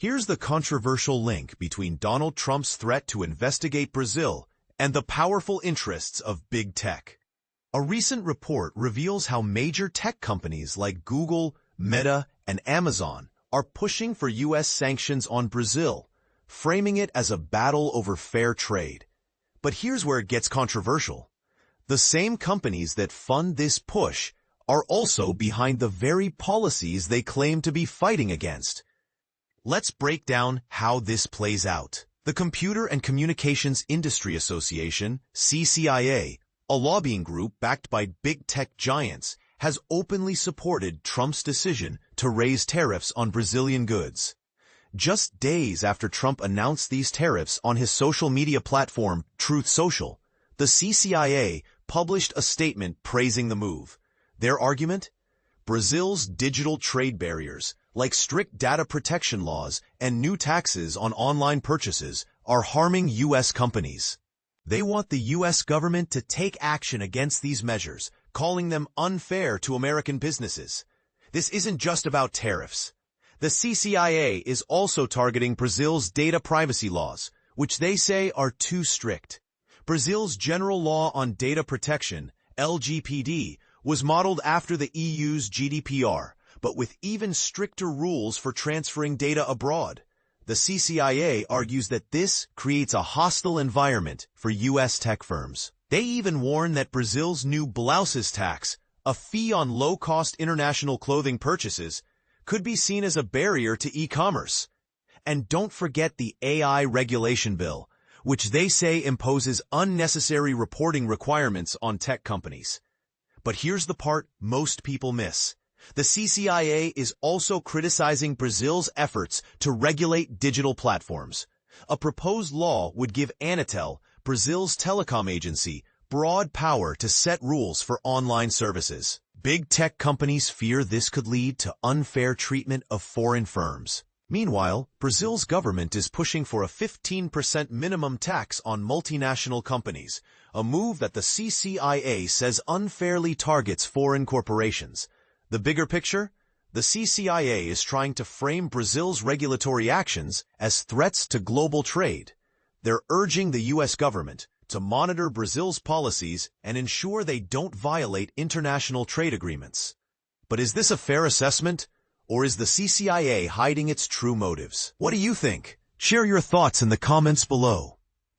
Here's the controversial link between Donald Trump's threat to investigate Brazil and the powerful interests of big tech. A recent report reveals how major tech companies like Google, Meta, and Amazon are pushing for U.S. sanctions on Brazil, framing it as a battle over fair trade. But here's where it gets controversial. The same companies that fund this push are also behind the very policies they claim to be fighting against. Let's break down how this plays out. The Computer and Communications Industry Association, CCIA, a lobbying group backed by big tech giants, has openly supported Trump's decision to raise tariffs on Brazilian goods. Just days after Trump announced these tariffs on his social media platform, Truth Social, the CCIA published a statement praising the move. Their argument? Brazil's digital trade barriers, like strict data protection laws and new taxes on online purchases, are harming U.S. companies. They want the U.S. government to take action against these measures, calling them unfair to American businesses. This isn't just about tariffs. The CCIA is also targeting Brazil's data privacy laws, which they say are too strict. Brazil's General Law on Data Protection, LGPD, was modeled after the EU's GDPR, but with even stricter rules for transferring data abroad. The CCIA argues that this creates a hostile environment for U.S. tech firms. They even warn that Brazil's new blouses tax, a fee on low-cost international clothing purchases, could be seen as a barrier to e-commerce. And don't forget the AI regulation bill, which they say imposes unnecessary reporting requirements on tech companies. But here's the part most people miss. The CCIA is also criticizing Brazil's efforts to regulate digital platforms. A proposed law would give Anatel, Brazil's telecom agency, broad power to set rules for online services. Big tech companies fear this could lead to unfair treatment of foreign firms. Meanwhile, Brazil's government is pushing for a 15% minimum tax on multinational companies, a move that the CCIA says unfairly targets foreign corporations. The bigger picture? The CCIA is trying to frame Brazil's regulatory actions as threats to global trade. They're urging the U.S. government to monitor Brazil's policies and ensure they don't violate international trade agreements. But is this a fair assessment, or is the CCIA hiding its true motives? What do you think? Share your thoughts in the comments below.